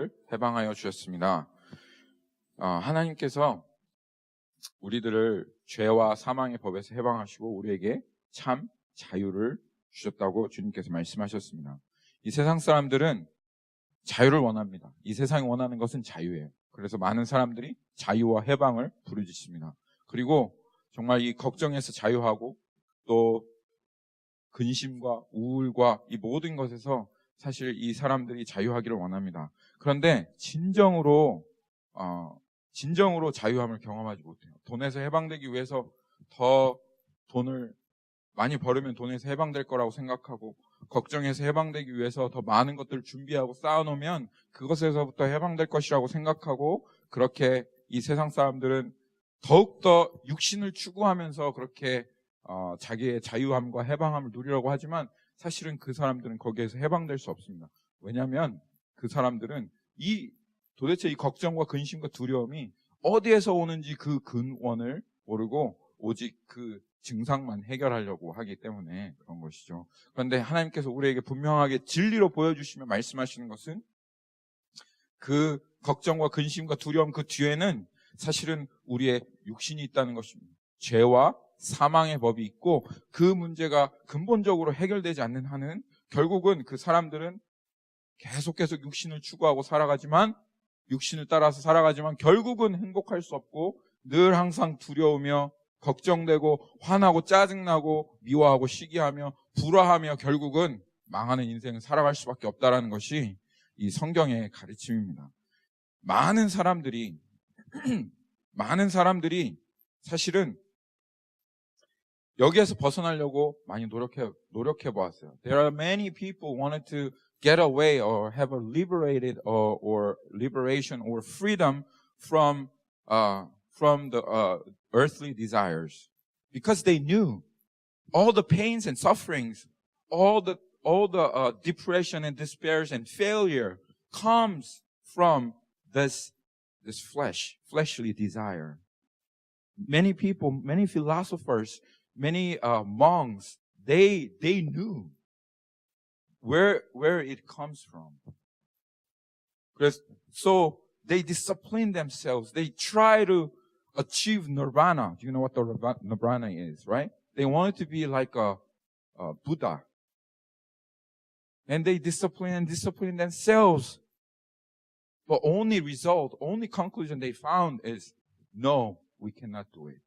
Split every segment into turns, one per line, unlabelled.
우리들을 해방하여 주셨습니다. 하나님께서 우리들을 죄와 사망의 법에서 해방하시고 우리에게 참 자유를 주셨다고 주님께서 말씀하셨습니다. 이 세상 사람들은 자유를 원합니다. 이 세상이 원하는 것은 자유예요. 그래서 많은 사람들이 자유와 해방을 부르짖습니다. 그리고 정말 이 걱정에서 자유하고 또 근심과 우울과 이 모든 것에서 사실 이 사람들이 자유하기를 원합니다. 그런데 진정으로 자유함을 경험하지 못해요. 돈에서 해방되기 위해서 더 돈을 많이 벌으면 돈에서 해방될 거라고 생각하고, 걱정에서 해방되기 위해서 더 많은 것들을 준비하고 쌓아놓으면 그것에서부터 해방될 것이라고 생각하고, 그렇게 이 세상 사람들은 더욱더 육신을 추구하면서 그렇게 자기의 자유함과 해방함을 누리려고 하지만 사실은 그 사람들은 거기에서 해방될 수 없습니다. 왜냐하면 그 사람들은 도대체 이 걱정과 근심과 두려움이 어디에서 오는지 그 근원을 모르고 오직 그 증상만 해결하려고 하기 때문에 그런 것이죠. 그런데 하나님께서 우리에게 분명하게 진리로 보여주시며 말씀하시는 것은 그 걱정과 근심과 두려움 그 뒤에는 사실은 우리의 육신이 있다는 것입니다. 죄와 사망의 법이 있고 그 문제가 근본적으로 해결되지 않는 한은 결국은 그 사람들은 계속 육신을 추구하고 살아가지만, 육신을 따라서 살아가지만 결국은 행복할 수 없고 늘 항상 두려우며 걱정되고 화나고 짜증나고 미워하고 시기하며 불화하며 결국은 망하는 인생을 살아갈 수밖에 없다는 것이 이 성경의 가르침입니다. 많은 사람들이 사실은 여기에서 벗어나려고 많이 노력해 보았어요. There are many people wanted to get away or have a liberated or liberation or freedom from the earthly desires, because they knew all the pains and sufferings, all the depression and despairs and failure comes from this fleshly desire. Many people, many philosophers, many monks, they knew where it comes from. So they discipline themselves. They try to achieve nirvana. Do you know what the nirvana is, right? They wanted to be like a Buddha. And they discipline themselves. But only conclusion they found is, no, we cannot do it.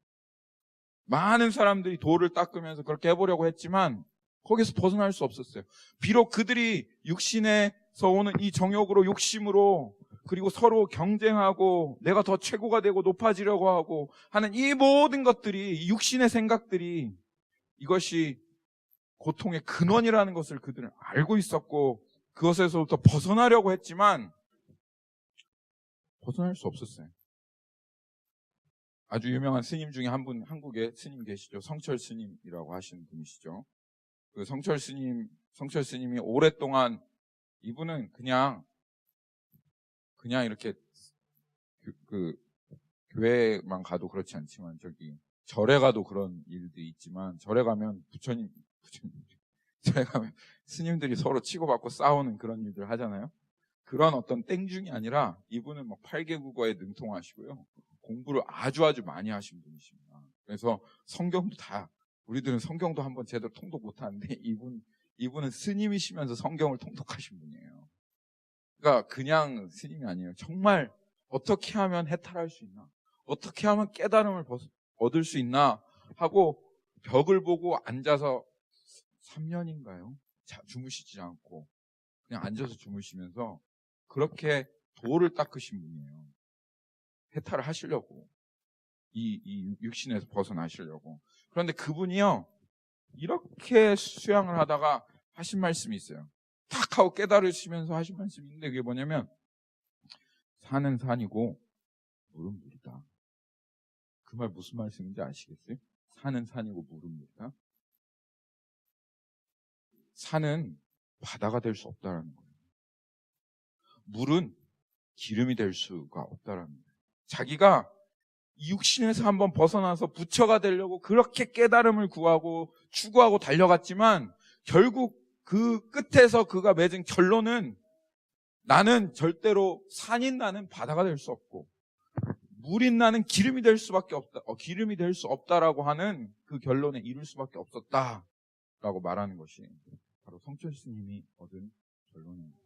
많은 사람들이 돌을 닦으면서 그렇게 해보려고 했지만 거기서 벗어날 수 없었어요. 비록 그들이 육신에서 오는 이 정욕으로, 욕심으로, 그리고 서로 경쟁하고 내가 더 최고가 되고 높아지려고 하고 하는 이 모든 것들이, 이 육신의 생각들이 이것이 고통의 근원이라는 것을 그들은 알고 있었고 그것에서부터 벗어나려고 했지만 벗어날 수 없었어요. 아주 유명한 스님 중에 한 분, 한국에 스님 계시죠. 성철 스님이라고 하시는 분이시죠. 그 성철 스님이 오랫동안, 이분은 그냥 이렇게 그 교회만 가도 그렇지 않지만 절에 가도 그런 일도 있지만, 절에 가면 절에 가면 스님들이 서로 치고받고 싸우는 그런 일들 하잖아요. 그런 어떤 땡중이 아니라 이분은 막 8개 국어에 능통하시고요. 공부를 아주 많이 하신 분이십니다. 그래서 우리들은 성경도 한번 제대로 통독 못하는데 이분은 스님이시면서 성경을 통독하신 분이에요. 그러니까 그냥 스님이 아니에요. 정말 어떻게 하면 해탈할 수 있나, 어떻게 하면 깨달음을 얻을 수 있나 하고 벽을 보고 앉아서 3년인가요? 주무시지 않고 그냥 앉아서 주무시면서 그렇게 돌을 닦으신 분이에요. 해탈을 하시려고, 이 육신에서 벗어나시려고. 그런데 그분이요, 이렇게 수양을 하다가 하신 말씀이 있어요. 탁 하고 깨달으시면서 하신 말씀이 있는데 그게 뭐냐면, 산은 산이고 물은 물이다. 그 말 무슨 말씀인지 아시겠어요? 산은 산이고 물은 물이다. 산은 바다가 될 수 없다라는 거예요. 물은 기름이 될 수가 없다라는 거예요. 자기가 이 육신에서 한번 벗어나서 부처가 되려고 그렇게 깨달음을 구하고 추구하고 달려갔지만 결국 그 끝에서 그가 맺은 결론은 나는 절대로 산인 나는 바다가 될 수 없고 물인 나는 기름이 될 수밖에 없다. 기름이 될 수 없다라고 하는 그 결론에 이를 수밖에 없었다라고 말하는 것이 바로 성철 스님이 얻은 결론입니다.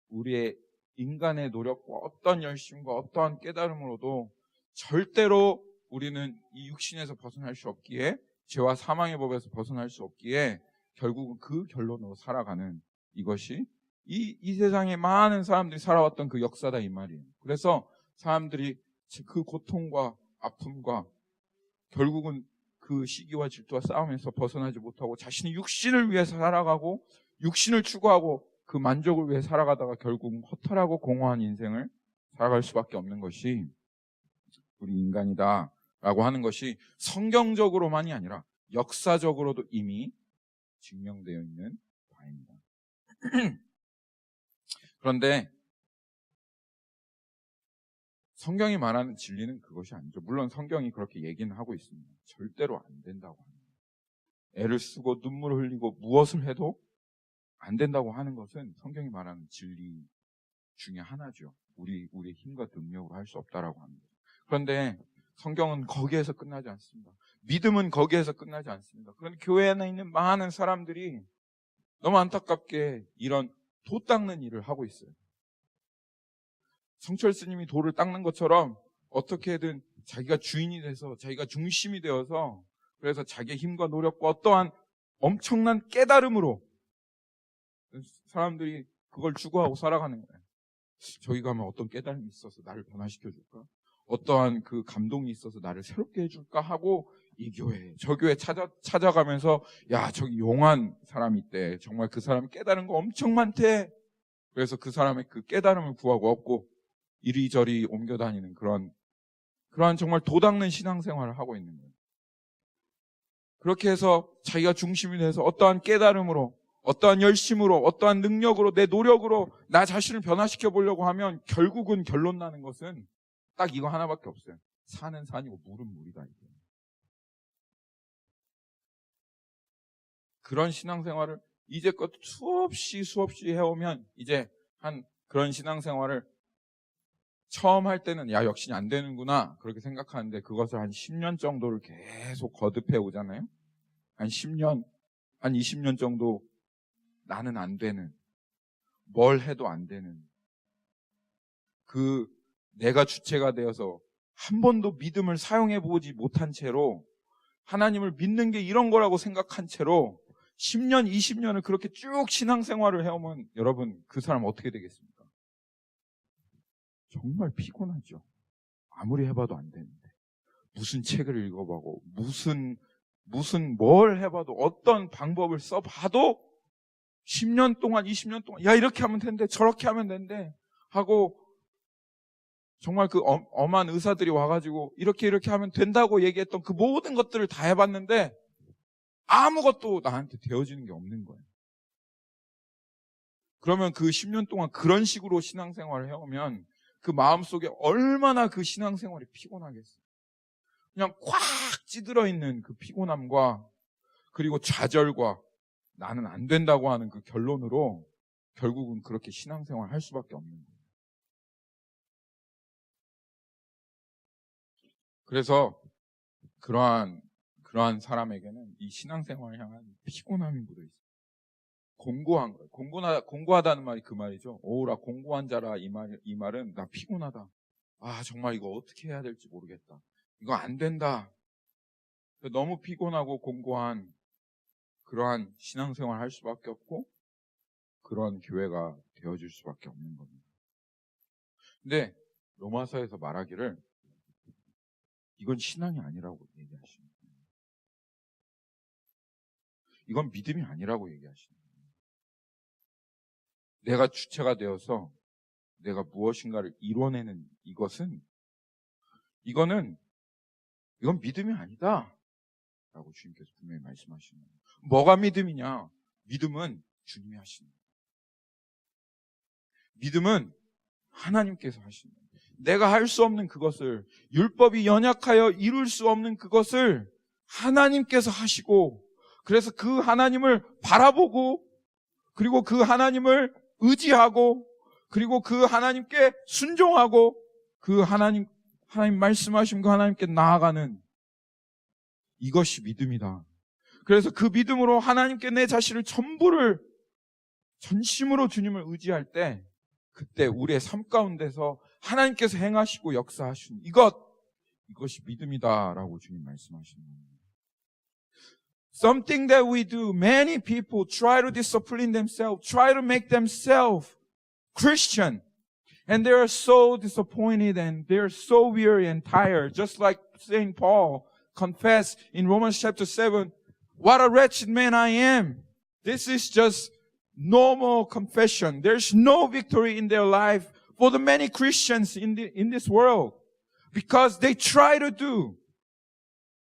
우리의 인간의 노력과 어떤 열심과 어떠한 깨달음으로도 절대로 우리는 이 육신에서 벗어날 수 없기에, 죄와 사망의 법에서 벗어날 수 없기에 결국은 그 결론으로 살아가는, 이것이 이 세상에 많은 사람들이 살아왔던 그 역사다 이 말이에요. 그래서 사람들이 그 고통과 아픔과 결국은 그 시기와 질투와 싸움에서 벗어나지 못하고 자신의 육신을 위해서 살아가고 육신을 추구하고 그 만족을 위해 살아가다가 결국은 허탈하고 공허한 인생을 살아갈 수밖에 없는 것이 우리 인간이다라고 하는 것이 성경적으로만이 아니라 역사적으로도 이미 증명되어 있는 바입니다. 그런데 성경이 말하는 진리는 그것이 아니죠. 물론 성경이 그렇게 얘기는 하고 있습니다. 절대로 안 된다고 합니다. 애를 쓰고 눈물을 흘리고 무엇을 해도 안 된다고 하는 것은 성경이 말하는 진리 중에 하나죠. 우리의 힘과 능력으로 할 수 없다라고 합니다. 그런데 성경은 거기에서 끝나지 않습니다. 믿음은 거기에서 끝나지 않습니다. 그런데 교회 안에 있는 많은 사람들이 너무 안타깝게 이런 도 닦는 일을 하고 있어요. 성철 스님이 돌을 닦는 것처럼 어떻게든 자기가 주인이 돼서 자기가 중심이 되어서, 그래서 자기의 힘과 노력과 어떠한 엄청난 깨달음으로 사람들이 그걸 추구하고 살아가는 거예요. 저기 가면 어떤 깨달음이 있어서 나를 변화시켜 줄까? 어떠한 그 감동이 있어서 나를 새롭게 해줄까 하고 이 교회, 저 교회 찾아가면서 야, 저기 용한 사람이 있대. 정말 그 사람이 깨달은 거 엄청 많대. 그래서 그 사람의 그 깨달음을 구하고 얻고 이리저리 옮겨 다니는 그러한 정말 도닦는 신앙생활을 하고 있는 거예요. 그렇게 해서 자기가 중심이 돼서 어떠한 깨달음으로, 어떠한 열심으로, 어떠한 능력으로, 내 노력으로 나 자신을 변화시켜 보려고 하면 결국은 결론 나는 것은 딱 이거 하나밖에 없어요. 산은 산이고 물은 물이다. 이게. 그런 신앙생활을 이제껏 수없이 해오면 이제 한 그런 신앙생활을 처음 할 때는 야, 역시 안 되는구나 그렇게 생각하는데 그것을 한 10년 정도를 계속 거듭해 오잖아요. 한 10년, 한 20년 정도 나는 안 되는, 뭘 해도 안 되는, 그 내가 주체가 되어서 한 번도 믿음을 사용해 보지 못한 채로, 하나님을 믿는 게 이런 거라고 생각한 채로 10년, 20년을 그렇게 쭉 신앙생활을 해오면 여러분 그 사람 어떻게 되겠습니까? 정말 피곤하죠. 아무리 해봐도 안 되는데, 무슨 책을 읽어보고 무슨 뭘 해봐도, 어떤 방법을 써봐도 10년 동안 20년 동안 야, 이렇게 하면 된대, 저렇게 하면 된대 하고, 정말 그 엄한 의사들이 와가지고 이렇게 하면 된다고 얘기했던 그 모든 것들을 다 해봤는데 아무것도 나한테 되어지는 게 없는 거예요. 그러면 그 10년 동안 그런 식으로 신앙생활을 해오면 그 마음속에 얼마나 그 신앙생활이 피곤하겠어요. 그냥 꽉 찌들어 있는 그 피곤함과 그리고 좌절과 나는 안 된다고 하는 그 결론으로 결국은 그렇게 신앙생활을 할 수밖에 없는 거예요. 그래서 그러한 사람에게는 이 신앙생활을 향한 피곤함이 묻어 있어요. 공고한 거예요. 공고하다는 말이 그 말이죠. 오라 공고한 자라, 이 말은 나 피곤하다. 아, 정말 이거 어떻게 해야 될지 모르겠다. 이거 안 된다. 너무 피곤하고 공고한 그러한 신앙생활을 할 수밖에 없고 그러한 교회가 되어질 수밖에 없는 겁니다. 근데 로마서에서 말하기를 이건 신앙이 아니라고 얘기하시는 거예요. 이건 믿음이 아니라고 얘기하시는 거예요. 내가 주체가 되어서 내가 무엇인가를 이뤄내는 이건 믿음이 아니다 라고 주님께서 분명히 말씀하시는 거예요. 뭐가 믿음이냐? 믿음은 주님이 하시는 거예요. 믿음은 하나님께서 하시는 거예요. 내가 할 수 없는 그것을, 율법이 연약하여 이룰 수 없는 그것을 하나님께서 하시고, 그래서 그 하나님을 바라보고 그리고 그 하나님을 의지하고 그리고 그 하나님께 순종하고 그 하나님 말씀하신 그 하나님께 나아가는 이것이 믿음이다. 그래서 그 믿음으로 하나님께 내 자신을 전부를 전심으로 주님을 의지할 때 그때 우리의 삶 가운데서 하나님께서 행하시고 역사하신 이것이 믿음이다라고 주님 말씀하시는 겁니다. Something that we do, many people try to discipline themselves, try to make themselves Christian, and they are so disappointed and they are so weary and tired. Just like St. Paul confessed in Romans chapter 7, what a wretched man I am. This is just normal confession. There's no victory in their life for the many Christians in this world because they try to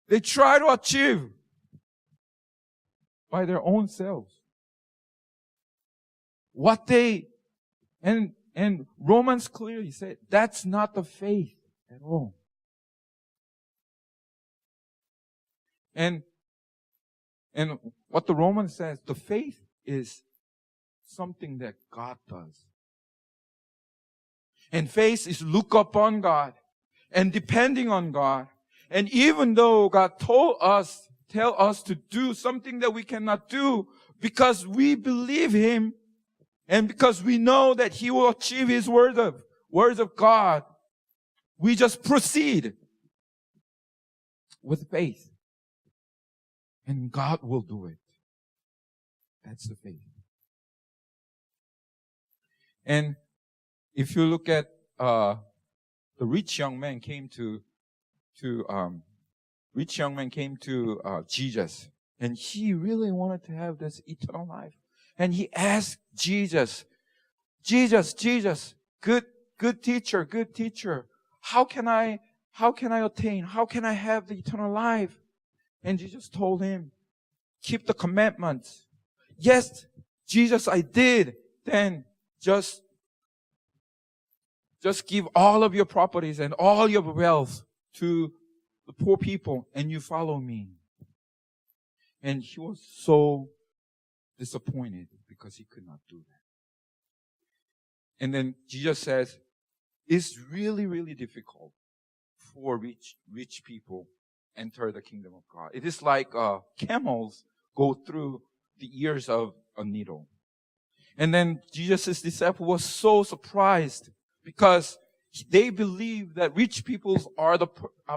achieve by their own selves what they and Romans clearly said that's not the faith at all. And what the Romans says, the faith is something that God does. And faith is look upon God and depending on God. And even though God tell us to do something that we cannot do because we believe Him and because we know that He will achieve His words of God, we just proceed with faith. And God will do it. That's the faith. And if you look at the rich young man came to Jesus, and he really wanted to have this eternal life. And he asked Jesus, good teacher, how can I attain? How can I have the eternal life? And Jesus told him, keep the commandments. Yes, Jesus, I did. Then just give all of your properties and all your wealth to the poor people and you follow me. And he was so disappointed because he could not do that. And then Jesus says, it's really, really difficult for rich people enter the kingdom of God. It is like camels go through the ears of a needle. And then Jesus' disciple was so surprised because they believe that rich people are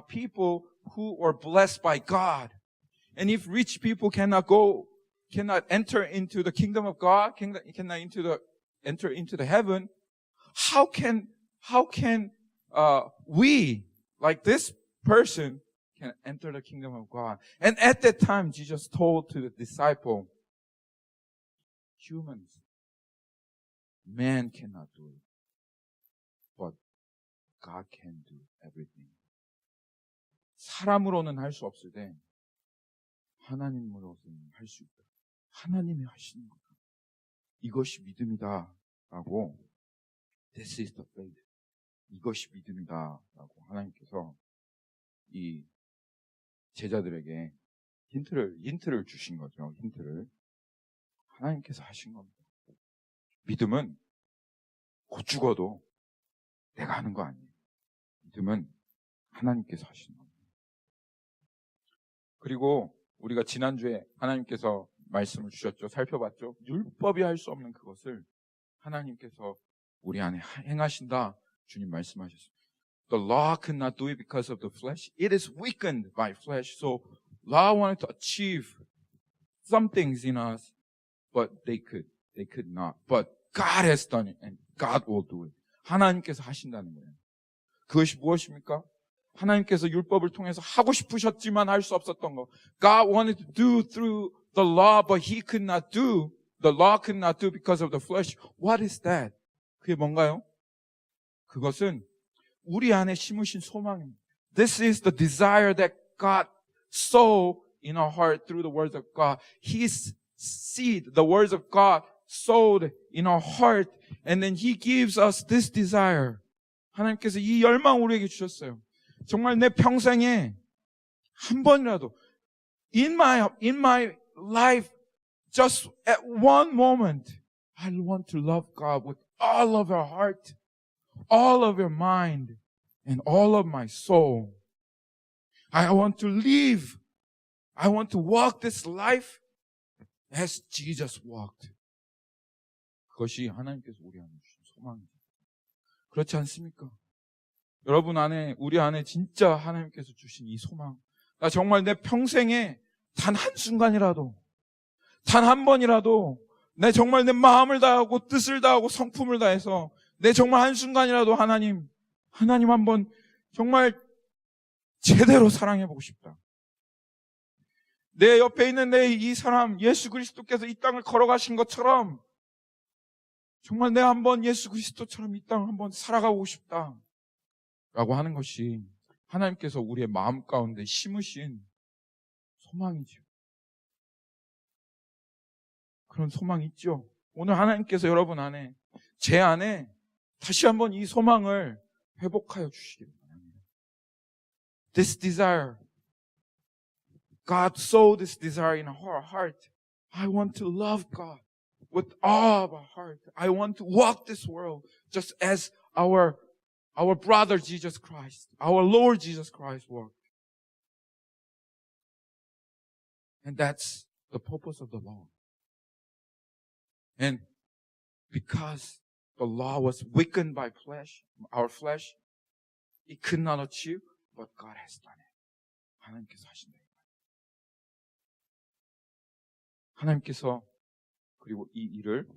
people who are blessed by God. And if rich people cannot enter into the kingdom of God, cannot enter into the heaven, how can we, like this person, can enter the kingdom of God? And at that time, Jesus told to the disciple, man cannot do it, but God can do everything. 사람으로는 할 수 없을 때 하나님으로서는 할 수 있다. 하나님이 하시는 거다. 이것이 믿음이다라고 This is the faith. 이것이 믿음이다라고 하나님께서 이 제자들에게 힌트를 주신 거죠. 힌트를 하나님께서 하신 겁니다. 믿음은 곧 죽어도 내가 하는 거 아니에요. 믿음은 하나님께서 하시는 겁니다. 그리고 우리가 지난주에 하나님께서 말씀을 주셨죠. 살펴봤죠. 율법이 할 수 없는 그것을 하나님께서 우리 안에 행하신다. 주님 말씀하셨어요. The law could not do it because of the flesh. It is weakened by flesh. So law wanted to achieve some things in us, but they could not. But God has done it and God will do it. 하나님께서 하신다는 거예요. 그것이 무엇입니까? 하나님께서 율법을 통해서 하고 싶으셨지만 할 수 없었던 거. God wanted to do through the law, but He could not do. The law could not do because of the flesh. What is that? 그게 뭔가요? 그것은 우리 안에 심으신 소망입니다. This is the desire that God sowed in our heart through the words of God. His seed, the words of God, sowed in our heart, and then He gives us this desire. 하나님께서 이 열망 우리에게 주셨어요. 정말 내 평생에 한 번이라도 in my life, just at one moment, I want to love God with all of your heart, all of your mind, and all of my soul. I want to live. I want to walk this life as Jesus walked. 그것이 하나님께서 우리 안에 주신 소망입니다. 그렇지 않습니까? 여러분 안에, 우리 안에 진짜 하나님께서 주신 이 소망. 나 정말 내 평생에 단 한순간이라도, 단 한 번이라도 내 정말 내 마음을 다하고 뜻을 다하고 성품을 다해서 내 정말 한순간이라도 하나님 한번 정말 제대로 사랑해보고 싶다. 내 옆에 있는 내 이 사람 예수 그리스도께서 이 땅을 걸어가신 것처럼 정말 내가 한번 예수 그리스도처럼 이 땅을 한번 살아가고 싶다 라고 하는 것이 하나님께서 우리의 마음 가운데 심으신 소망이죠. 그런 소망이 있죠. 오늘 하나님께서 여러분 안에, 제 안에 다시 한번 이 소망을 회복하여 주시기를 바랍니다. This desire, God sowed this desire in our heart. I want to love God with all of our heart. I want to walk this world just as our brother Jesus Christ, our Lord Jesus Christ walked. And that's the purpose of the law. And because the law was weakened by our flesh, it could not achieve what God has done it. 하나님께서 하신다. 하나님께서 그리고 이 일을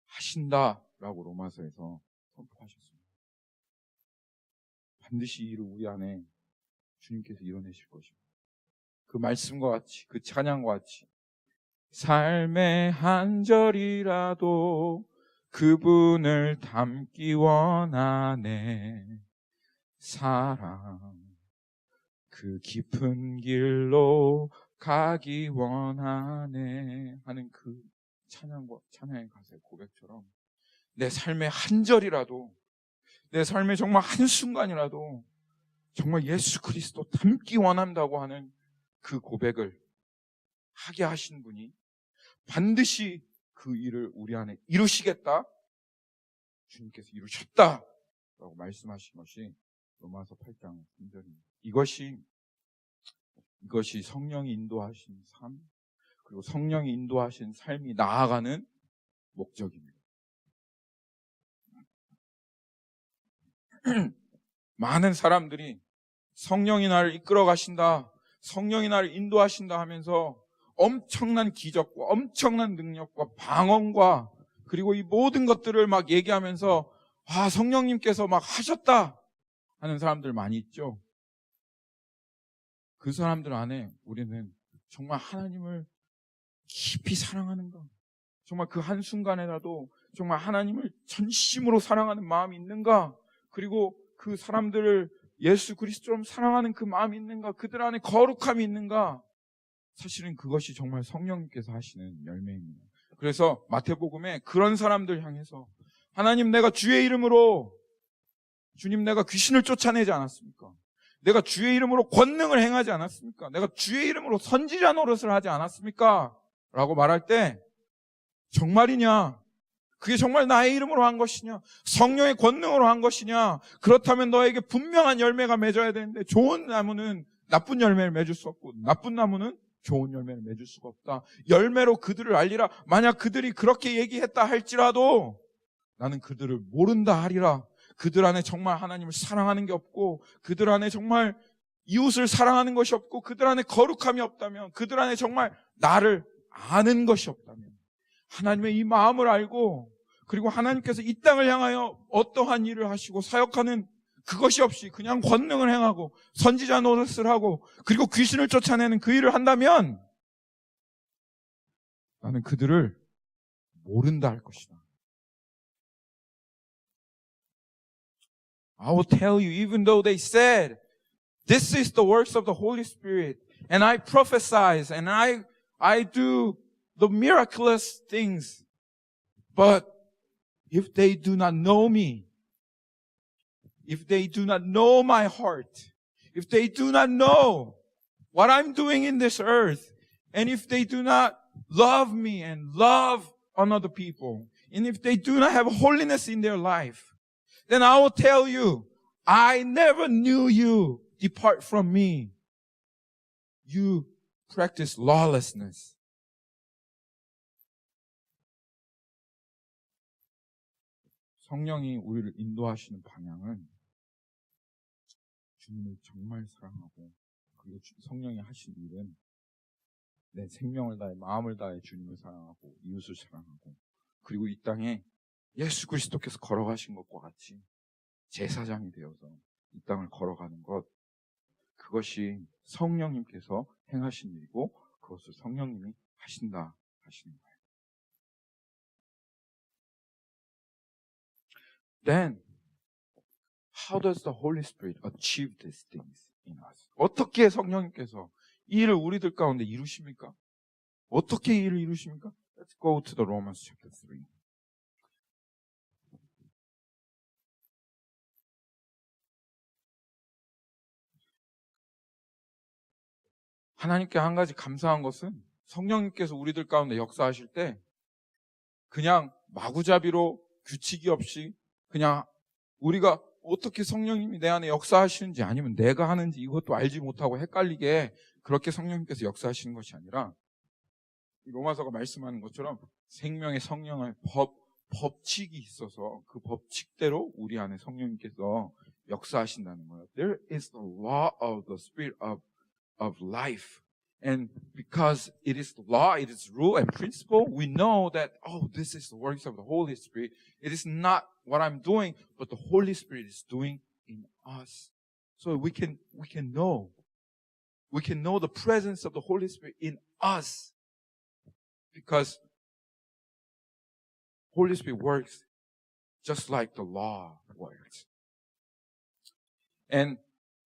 하신다라고 로마서에서 선포하셨습니다. 반드시 이 일을 우리 안에 주님께서 이뤄내실 것입니다. 그 말씀과 같이, 그 찬양과 같이 삶의 한 절이라도 그분을 닮기 원하네. 사랑 그 깊은 길로 가기 원하네 하는 그 찬양의 가사의 고백처럼 내 삶의 한 절이라도, 내 삶의 정말 한순간이라도 정말 예수 그리스도 닮기 원한다고 하는 그 고백을 하게 하신 분이 반드시 그 일을 우리 안에 이루시겠다, 주님께서 이루셨다 라고 말씀하신 것이 로마서 8장 3절입니다. 이것이 성령이 인도하신 삶, 그리고 성령이 인도하신 삶이 나아가는 목적입니다. 많은 사람들이 성령이 나를 이끌어 가신다, 성령이 나를 인도하신다 하면서 엄청난 기적과 엄청난 능력과 방언과 그리고 이 모든 것들을 막 얘기하면서 성령님께서 막 하셨다 하는 사람들 많이 있죠. 그 사람들 안에 우리는 정말 하나님을 깊이 사랑하는가, 정말 그 한순간에라도 정말 하나님을 전심으로 사랑하는 마음이 있는가, 그리고 그 사람들을 예수 그리스도처럼 사랑하는 그 마음이 있는가, 그들 안에 거룩함이 있는가, 사실은 그것이 정말 성령님께서 하시는 열매입니다. 그래서 마태복음에 그런 사람들 향해서 하나님, 내가 주의 이름으로, 주님 내가 귀신을 쫓아내지 않았습니까? 내가 주의 이름으로 권능을 행하지 않았습니까? 내가 주의 이름으로 선지자 노릇을 하지 않았습니까? 라고 말할 때 정말이냐? 그게 정말 나의 이름으로 한 것이냐? 성령의 권능으로 한 것이냐? 그렇다면 너에게 분명한 열매가 맺어야 되는데, 좋은 나무는 나쁜 열매를 맺을 수 없고 나쁜 나무는 좋은 열매를 맺을 수가 없다. 열매로 그들을 알리라. 만약 그들이 그렇게 얘기했다 할지라도 나는 그들을 모른다 하리라. 그들 안에 정말 하나님을 사랑하는 게 없고, 그들 안에 정말 이웃을 사랑하는 것이 없고, 그들 안에 거룩함이 없다면, 그들 안에 정말 나를 아는 것이 없다면, 하나님의 이 마음을 알고, 그리고 하나님께서 이 땅을 향하여 어떠한 일을 하시고 사역하는 그것이 없이 그냥 권능을 행하고 선지자 노릇을 하고 그리고 귀신을 쫓아내는 그 일을 한다면 나는 그들을 모른다 할 것이다. I will tell you, even though they said, this is the works of the Holy Spirit, and I prophesy, and I do the miraculous things, but if they do not know me, if they do not know my heart, if they do not know what I'm doing in this earth, and if they do not love me and love another people, and if they do not have holiness in their life, then I will tell you, I never knew you. Depart from me. You practice lawlessness. 성령이 우리를 인도하시는 방향은 주님을 정말 사랑하고, 그리고 성령이 하신 일은 내 생명을 다해 마음을 다해 주님을 사랑하고 이웃을 사랑하고, 그리고 이 땅에 예수 그리스도께서 걸어가신 것과 같이 제사장이 되어서 이 땅을 걸어가는 것, 그것이 성령님께서 행하신 일이고 그것을 성령님이 하신다 하시는 거예요. Then, how does the Holy Spirit achieve these things in us? 어떻게 성령님께서 이 일을 우리들 가운데 이루십니까? 어떻게 이 일을 이루십니까? Let's go to the Romans chapter 3. 하나님께 한 가지 감사한 것은 성령님께서 우리들 가운데 역사하실 때 그냥 마구잡이로 규칙이 없이 그냥 우리가 어떻게 성령님이 내 안에 역사하시는지 아니면 내가 하는지 이것도 알지 못하고 헷갈리게 그렇게 성령님께서 역사하시는 것이 아니라 로마서가 말씀하는 것처럼 생명의 성령의 법칙이 있어서 그 법칙대로 우리 안에 성령님께서 역사하신다는 거예요. There is the law of the Spirit of life. And because it is the law, it is rule and principle, we know that, oh, this is the works of the Holy Spirit. It is not what I'm doing, but the Holy Spirit is doing in us. So we can know. We can know the presence of the Holy Spirit in us. Because Holy Spirit works just like the law works. And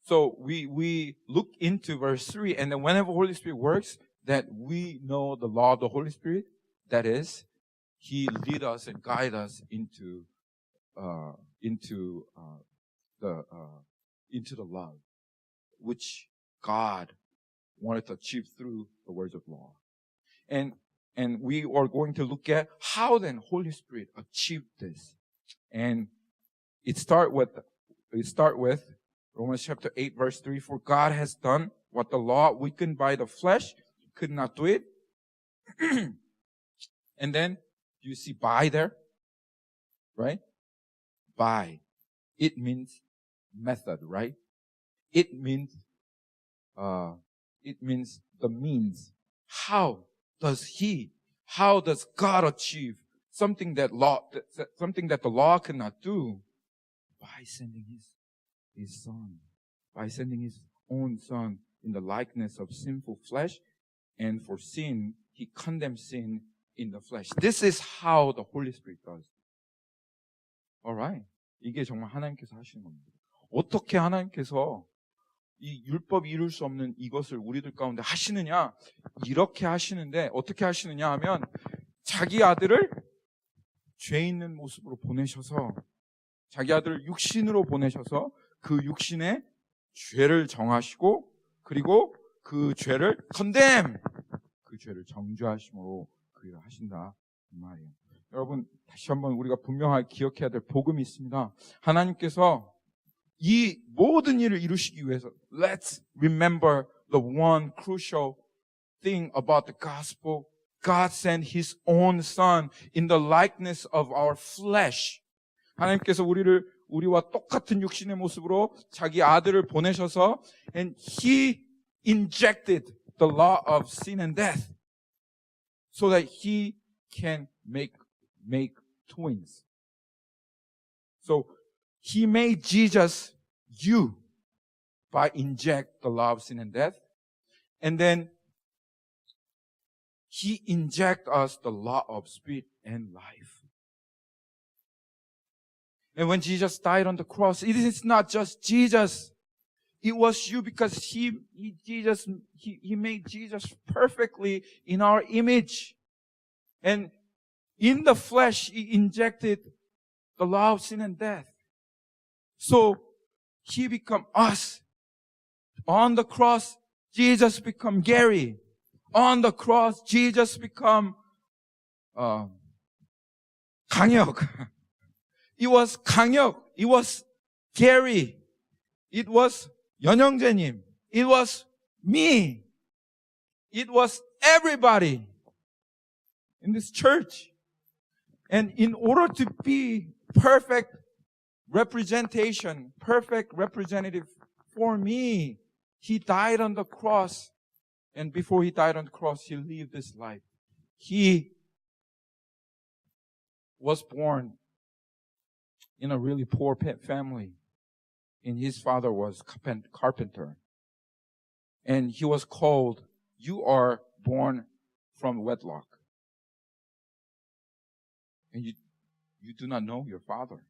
so we look into verse 3, and then whenever Holy Spirit works, that we know the law of the Holy Spirit, that is, He lead us and guide us into the love, which God wanted to achieve through the words of law. And we are going to look at how then Holy Spirit achieved this. And it start with Romans chapter 8 verse 3, for God has done what the law weakened by the flesh could not do it. And then you see by there, right? By. It means method, right? It means the means. How does God achieve something that the law could not do? By sending His Son, by sending His own Son in the likeness of sinful flesh, and for sin, He condemned sin in the flesh. This is how the Holy Spirit does. Alright. 이게 정말 하나님께서 하시는 겁니다. 어떻게 하나님께서 이 율법이 이룰 수 없는 이것을 우리들 가운데 하시느냐? 이렇게 하시는데 어떻게 하시느냐 하면 자기 아들을 죄 있는 모습으로 보내셔서 자기 아들을 육신으로 보내셔서 그 육신의 죄를 정하시고 그리고 그 죄를 condemn, 그 죄를 정죄하심으로 그 일을 하신다 이 말이에요. 여러분 다시 한번 우리가 분명하게 기억해야 될 복음이 있습니다. 하나님께서 이 모든 일을 이루시기 위해서 let's remember the one crucial thing about the gospel. God sent His own Son in the likeness of our flesh. 하나님께서 우리와 똑같은 육신의 모습으로 자기 아들을 보내셔서 and He injected the law of sin and death so that He can make twins. So He made Jesus you by inject the law of sin and death, and then He inject us the law of spirit and life. And when Jesus died on the cross, it is not just Jesus. It was you because He made Jesus perfectly in our image. And in the flesh, He injected the law of sin and death. So He become us. On the cross, Jesus become Gary. On the cross, Jesus become 강혁. It was 강혁. It was Gary. It was 연영재님. It was me. It was everybody in this church. And in order to be perfect representation, perfect representative for me, he died on the cross. And before he died on the cross, he lived this life. He was born in a really poor family. And his father was carpenter. And he was called, you are born from wedlock. And you do not know your father.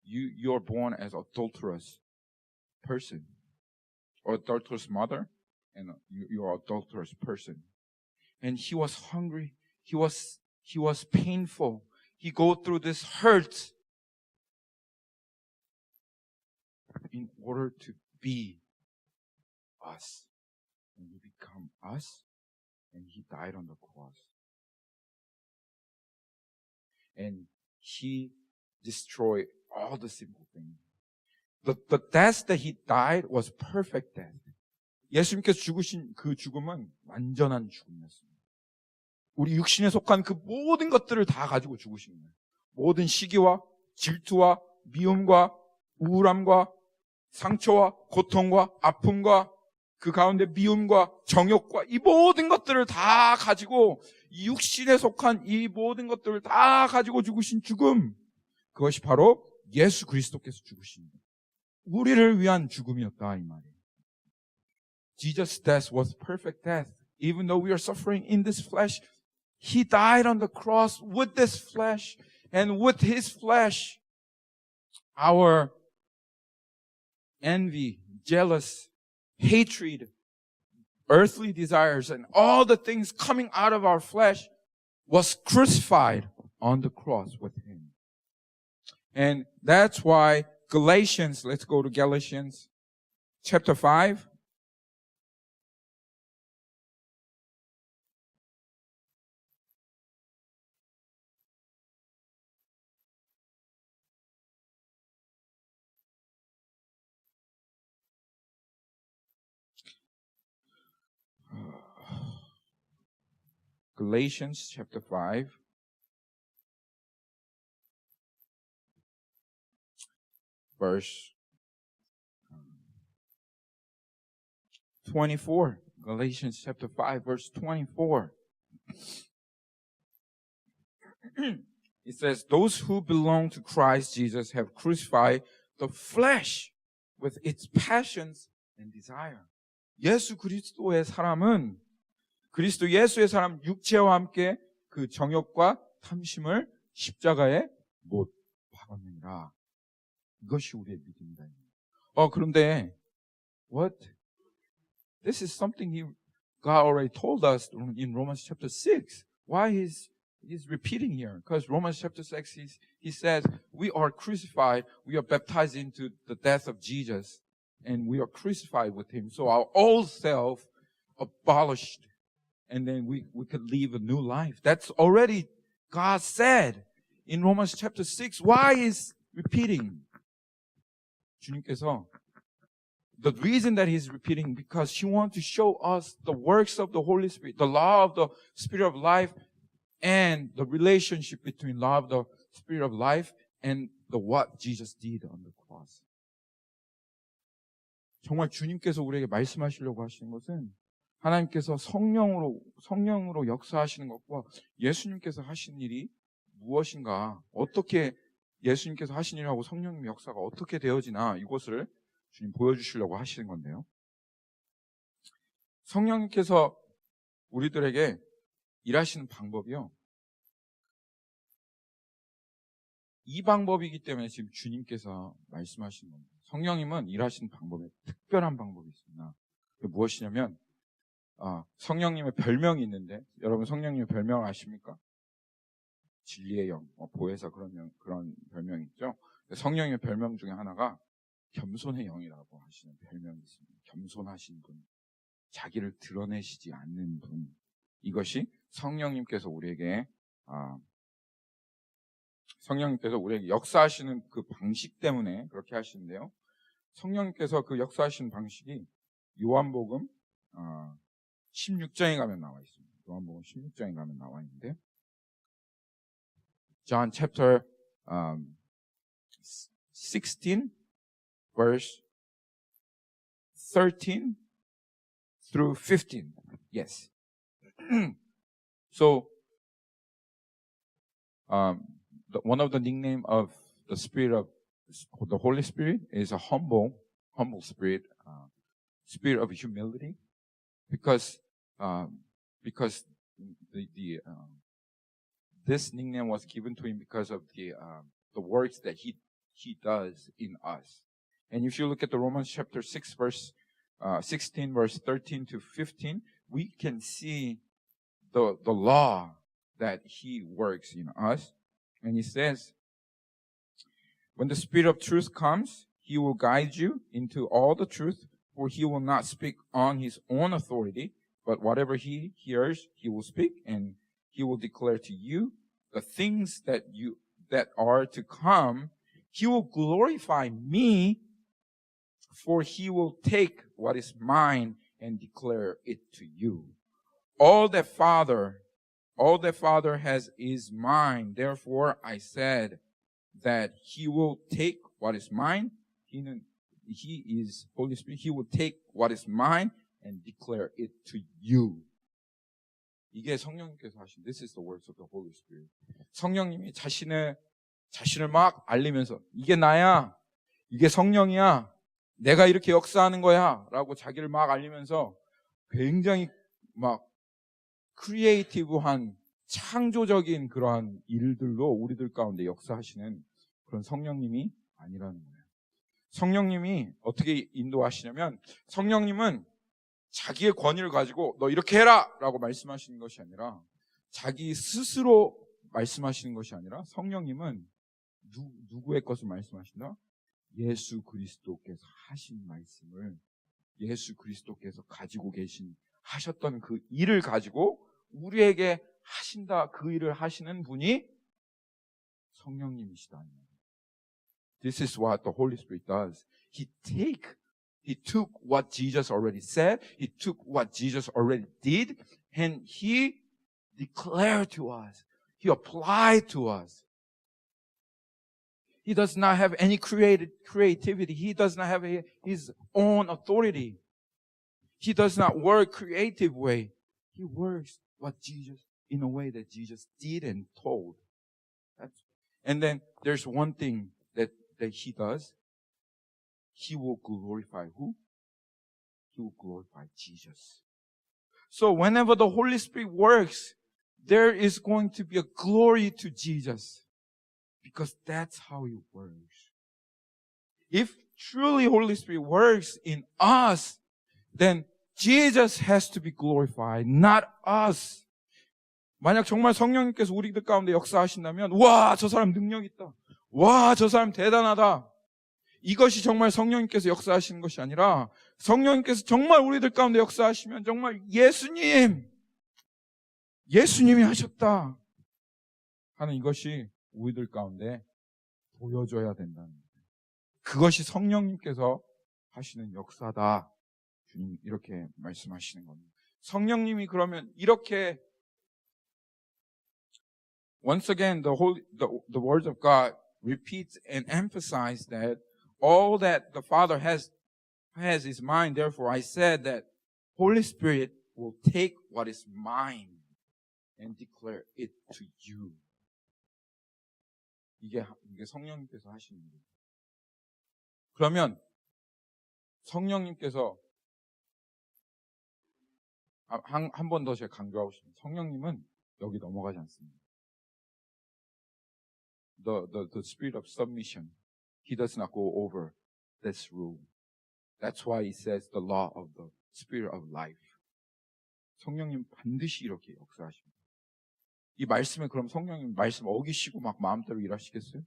You're born as adulterous person. Or adulterous mother. And you're an adulterous person. And he was hungry. He was painful. He go through this hurt in order to be us. And he become us. And he died on the cross. And he destroyed all the simple things. The death that he died was perfect death. 예수님께서 죽으신 그 죽음은 완전한 죽음이었습니다. 우리 육신에 속한 그 모든 것들을 다 가지고 죽으신 거예요. 모든 시기와 질투와 미움과 우울함과 상처와 고통과 아픔과 그 가운데 미움과 정욕과 이 모든 것들을 다 가지고 이 육신에 속한 이 모든 것들을 다 가지고 죽으신 죽음, 그것이 바로 예수 그리스도께서 죽으신 우리를 위한 죽음이었다 이 말이에요. Jesus' death was perfect death. Even though we are suffering in this flesh, He died on the cross with this flesh, and with His flesh, our envy, jealous, hatred, earthly desires, and all the things coming out of our flesh was crucified on the cross with Him. And that's why Galatians, let's go to Galatians chapter 5. Galatians chapter 5. Verse 24. Galatians chapter 5, verse 24. It says, those who belong to Christ Jesus have crucified the flesh with its passions and desire. 예수 그리스도의 사람은 그리스도 예수의 사람 육체와 함께 그 정욕과 탐심을 십자가에 못 박았느니라. 이것이 우리의 믿음이다. 그런데 what? This is something God already told us in Romans chapter 6. Why he's repeating here? Because Romans chapter 6, he says, we are crucified, we are baptized into the death of Jesus, and we are crucified with Him. So our old self abolished, and then we could live a new life. That's already God said in Romans chapter 6. Why is repeating? 주님께서, the reason that He's repeating, because He wants to show us the works of the Holy Spirit, the law of the Spirit of life, and the relationship between law of the Spirit of life and what Jesus did on the cross. 정말 주님께서 우리에게 말씀하시려고 하시는 것은 하나님께서 성령으로 역사하시는 것과 예수님께서 하신 일이 무엇인가, 어떻게 예수님께서 하신 일하고 성령님 역사가 어떻게 되어지나 이것을 주님 보여주시려고 하시는 건데요. 성령님께서 우리들에게 일하시는 방법이요. 이 방법이기 때문에 지금 주님께서 말씀하시는 겁니다. 성령님은 일하시는 방법에 특별한 방법이 있습니다. 그게 무엇이냐면 성령님의 별명이 있는데 여러분 성령님의 별명 아십니까? 진리의 영, 보혜사 그런 별명이 있죠. 성령님의 별명 중에 하나가 겸손의 영이라고 하시는 별명이 있습니다. 겸손하신 분, 자기를 드러내시지 않는 분. 이것이 성령님께서 우리에게 성령님께서 우리에게 역사하시는 그 방식 때문에 그렇게 하시는데요. 성령님께서 그 역사하시는 방식이 요한복음 16장에 가면 나와 있습니다. 요한복음 16장에 가면 나와 있는데, John chapter 16 verse 13 through 15. Yes. So one of the nickname of the Spirit of the Holy Spirit is a humble spirit, spirit of humility, because this nickname was given to him because of the works that he does in us. And if you look at the Romans chapter 6 verse 16 verse 13 to 15, we can see the law that he works in us. And he says, when the Spirit of truth comes, he will guide you into all the truth, for he will not speak on his own authority, but whatever he hears, he will speak, and he will declare to you the things that are to come. He will glorify me, for he will take what is mine and declare it to you. All that Father has is mine. Therefore, I said that he will take what is mine. He is Holy Spirit. He will take what is mine and declare it to you. 이게 성령님께서 하신, this is the words of the Holy Spirit. 성령님이 자신을 막 알리면서, 이게 나야, 이게 성령이야, 내가 이렇게 역사하는 거야 라고 자기를 막 알리면서 굉장히 막 크리에이티브한 창조적인 그러한 일들로 우리들 가운데 역사하시는 그런 성령님이 아니라는 거예요. 성령님이 어떻게 인도하시냐면, 성령님은 자기의 권위를 가지고 너 이렇게 해라 라고 말씀하시는 것이 아니라, 자기 스스로 말씀하시는 것이 아니라, 성령님은 누구의 것을 말씀하신다? 예수 그리스도께서 하신 말씀을, 예수 그리스도께서 가지고 하셨던 그 일을 가지고 우리에게 하신다, 그 일을 하시는 분이 성령님이시다. This is what the Holy Spirit does. He took what Jesus already said, he took what Jesus already did, and he declared to us, he applied to us. He does not have any creativity. He does not have his own authority. He does not work creative way. He works in a way that Jesus did and told. And then there's one thing that he does. He will glorify who? He will glorify Jesus. So whenever the Holy Spirit works, there is going to be a glory to Jesus, because that's how He works. If truly Holy Spirit works in us, then Jesus has to be glorified, not us. 만약 정말 성령님께서 우리들 가운데 역사하신다면, 와, 저 사람 능력 있다. 와, 저 사람 대단하다. 이것이 정말 성령님께서 역사하시는 것이 아니라, 성령님께서 정말 우리들 가운데 역사하시면 정말 예수님이 하셨다 하는 이것이 우리들 가운데 보여줘야 된다는 거예요. 그것이 성령님께서 하시는 역사다. 주님 이렇게 말씀하시는 겁니다. 성령님이 그러면 이렇게, once again the words of God repeats and emphasize that all that the Father has is mine. Therefore I said that Holy Spirit will take what is mine and declare it to you. 이게 성령님께서 하시는 일이에요. 그러면 성령님께서 한 번 더 제가 강조하고 싶습니다. 성령님은 여기 넘어가지 않습니다. The spirit of submission, He does not go over this rule. That's why He says the law of the spirit of life. 성령님 반드시 이렇게 역사하십니다. 이 말씀에 그럼 성령님 말씀 어기시고 막 마음대로 일하시겠어요?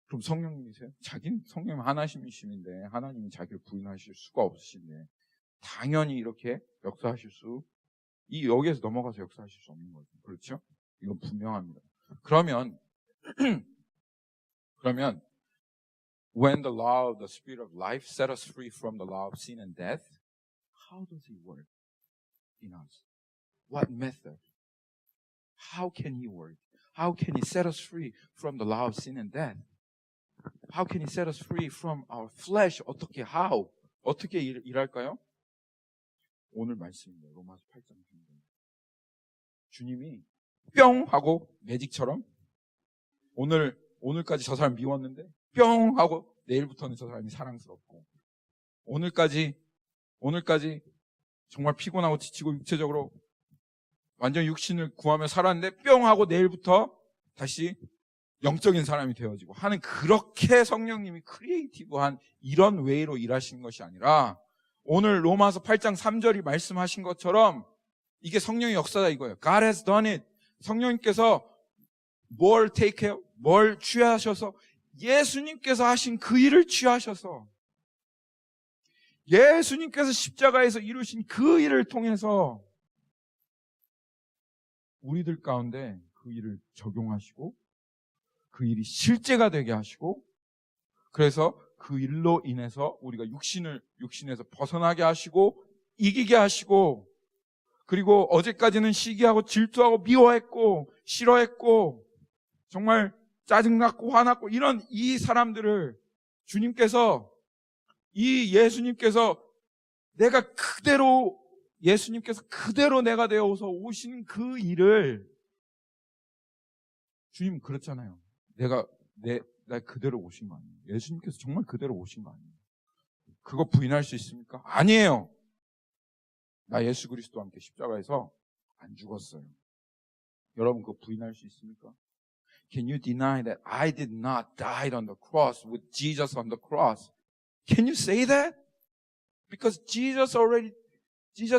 그럼 성령님이세요? 자기는 성령님 하나님이신데 하나님이 자기를 부인하실 수가 없으신데 당연히 이렇게 역사하실 여기에서 넘어가서 역사하실 수 없는 거죠. 그렇죠? 이건 분명합니다. 그러면 그러면 when the law of the spirit of life set us free from the law of sin and death, how does he work in us? What method? How can he work? How can he set us free from the law of sin and death? How can he set us free from our flesh? 어떻게, how? 어떻게 일할까요? 오늘 말씀입니다. 로마서 8장 3절. 주님이 뿅 하고 매직처럼 오늘까지 저 사람 미웠는데 뿅 하고 내일부터는 저 사람이 사랑스럽고 오늘까지 정말 피곤하고 지치고 육체적으로 완전 육신을 구하며 살았는데 뿅 하고 내일부터 다시 영적인 사람이 되어지고 하는 그렇게 성령님이 크리에이티브한 이런 웨이로 일하시는 것이 아니라 오늘 로마서 8장 3절이 말씀하신 것처럼 이게 성령의 역사다 이거예요. God has done it. 성령님께서 뭘 take해요? 뭘 취하셔서 예수님께서 하신 그 일을 취하셔서 예수님께서 십자가에서 이루신 그 일을 통해서 우리들 가운데 그 일을 적용하시고 그 일이 실제가 되게 하시고 그래서 그 일로 인해서 우리가 육신에서 벗어나게 하시고 이기게 하시고 그리고 어제까지는 시기하고 질투하고 미워했고 싫어했고 정말 짜증났고 화났고 이런 이 사람들을 예수님께서 예수님께서 그대로 내가 되어서 오신 그 일을 주님 그렇잖아요. 나 그대로 오신 거 아니에요. 예수님께서 정말 그대로 오신 거 아니에요. 그거 부인할 수 있습니까? 아니에요. 나 예수 그리스도와 함께 십자가에서 안 죽었어요. 여러분 그거 부인할 수 있습니까? Can you deny that I did not die on the cross with Jesus on the cross? Can you say that? Because Jesus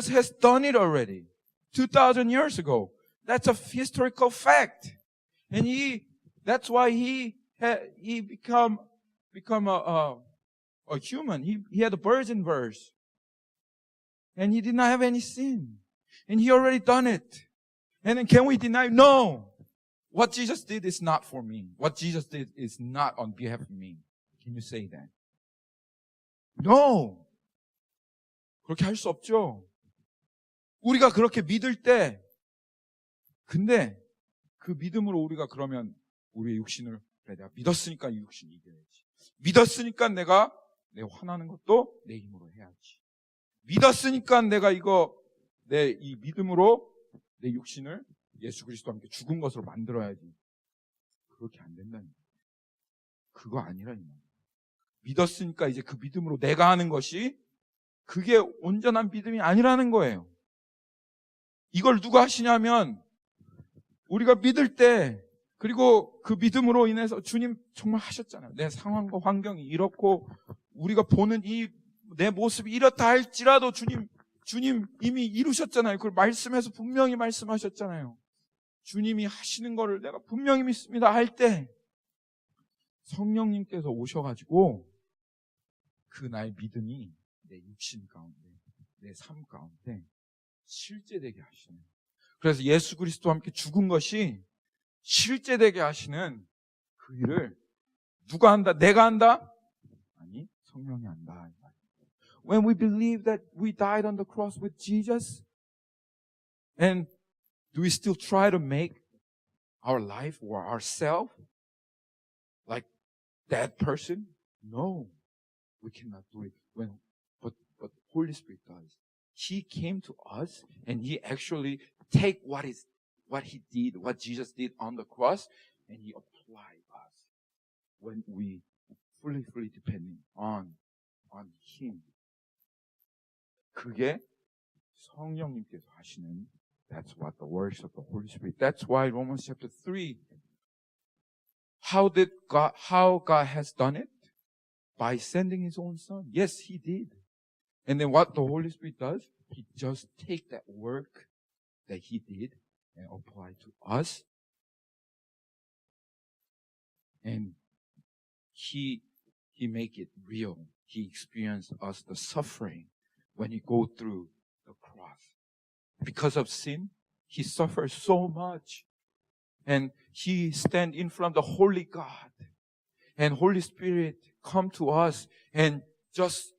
has done it already. 2,000 years ago. That's a historical fact. And that's why he become a human. He had a virgin birth. And he did not have any sin. And he already done it. And then can we deny? No. What Jesus did is not for me. What Jesus did is not on behalf of me. Can you say that? No. 그렇게 할 수 없죠. 우리가 그렇게 믿을 때, 근데 그 믿음으로 우리가 그러면 우리의 육신을, 그래, 내가 믿었으니까 이 육신 이겨야지. 믿었으니까 내가 내 화나는 것도 내 힘으로 해야지. 믿었으니까 내가 내 이 믿음으로 내 육신을 예수 그리스도와 함께 죽은 것으로 만들어야지. 그렇게 안 된다는 거예요. 그거 아니라니. 믿었으니까 이제 그 믿음으로 내가 하는 것이 그게 온전한 믿음이 아니라는 거예요. 이걸 누가 하시냐면 우리가 믿을 때 그리고 그 믿음으로 인해서 주님 정말 하셨잖아요. 내 상황과 환경이 이렇고 우리가 보는 내 모습이 이렇다 할지라도 주님 이미 이루셨잖아요. 그걸 말씀해서 분명히 말씀하셨잖아요. 주님이 하시는 거를 내가 분명히 믿습니다 할 때 성령님께서 오셔가지고 그 나의 믿음이 내 육신 가운데, 내 삶 가운데 실제되게 하시는. 그래서 예수 그리스도와 함께 죽은 것이 실제되게 하시는 그 일을 누가 한다? 내가 한다? 아니, 성령이 한다. When we believe that we died on the cross with Jesus, and do we still try to make our life or ourselves like that person? No, we cannot do it. But Holy Spirit does. He came to us and He actually take what He did, what Jesus did on the cross, and He applied us when we fully depending on Him. 그게 성령님께서 하시는. That's what the works of the Holy Spirit. That's why Romans chapter 3. How God has done it? By sending His own Son. Yes, He did. And then what the Holy Spirit does? He just take that work that He did and apply to us. And He make it real. He experienced us the suffering when He go through the cross. Because of sin, He suffered so much. And He stand in front of the holy God. and Holy Spirit come to us and just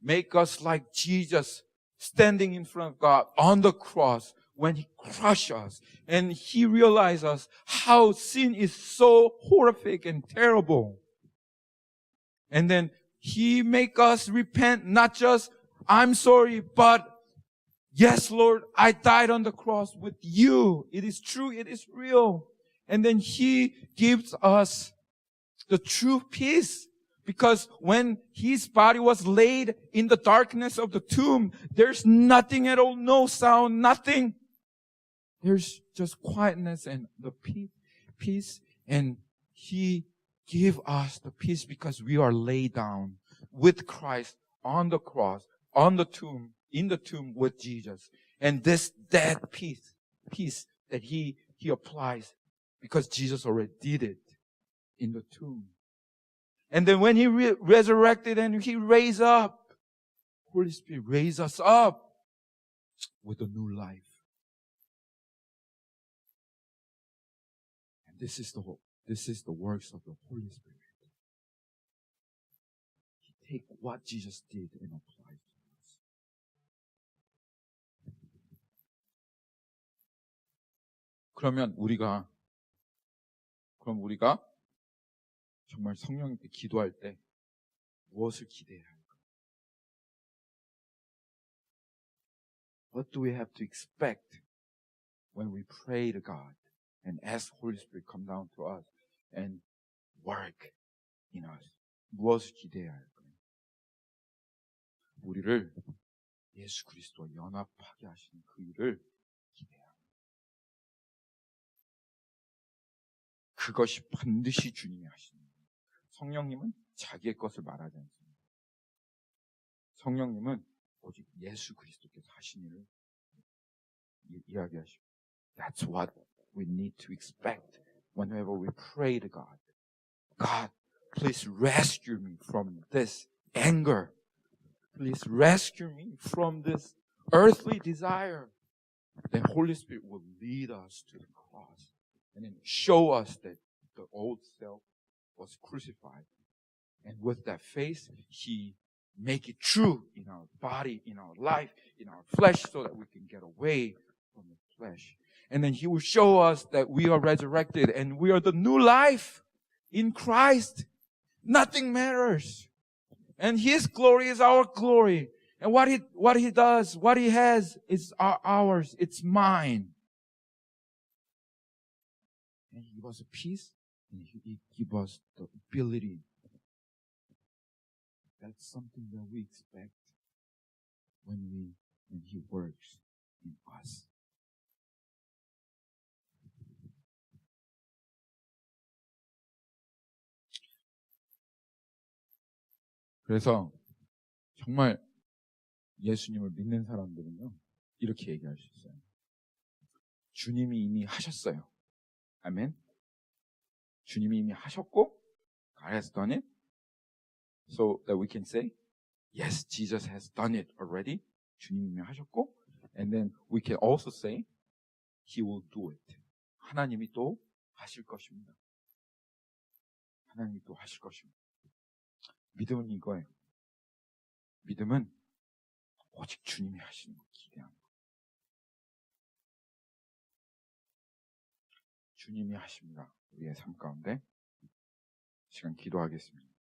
make us like Jesus standing in front of God on the cross when He crushed us and He realizes how sin is so horrific and terrible. And then He make us repent, not just, I'm sorry, but yes, Lord, I died on the cross with you. It is true, it is real. And then He gives us the true peace. Because when His body was laid in the darkness of the tomb, there's nothing at all, no sound, nothing. There's just quietness and the peace. And He give us the peace because we are laid down with Christ on the cross, on the tomb, in the tomb with Jesus. And that peace that He applies because Jesus already did it in the tomb. And then when He resurrected and He raised up, Holy Spirit raised us up with a new life. And this is the works of the Holy Spirit. He take what Jesus did and apply it to us. 그럼 우리가 정말 성령님께 기도할 때 무엇을 기대해야 할까? What do we have to expect when we pray to God and ask Holy Spirit come down to us and work in us? 무엇을 기대해야 할까요? 우리를 예수 그리스도와 연합하게 하시는 그 일을 기대해야 합니다. 그것이 반드시 주님이 하시는 거예요. 성령님은 자기의 것을 말하지 않습니다. 성령님은 오직 예수 그리스도께서 하신 일을 이야기하십니다. That's what we need to expect whenever we pray to God. God, please rescue me from this anger. Please rescue me from this earthly desire. Then Holy Spirit will lead us to the cross and then show us that the old self was crucified. And with that faith, He make it true in our body, in our life, in our flesh, so that we can get away from the flesh. And then He will show us that we are resurrected and we are the new life in Christ. Nothing matters. And His glory is our glory. And what He does, what He has is ours. It's mine. And He gives us a peace. And He gives us the ability. That's something that we expect when He works in us. 그래서 정말 예수님을 믿는 사람들은요, 이렇게 얘기할 수 있어요. 주님이 이미 하셨어요. 아멘. 주님이 이미 하셨고, God has done it. So that we can say, yes, Jesus has done it already. 주님이 이미 하셨고, and then we can also say, He will do it. 하나님이 또 하실 것입니다. 하나님이 또 하실 것입니다. 믿음은 이거예요. 믿음은 오직 주님이 하시는 거 기대하는 거. 주님이 하십니다. 우리의 삶 가운데 시간 기도하겠습니다.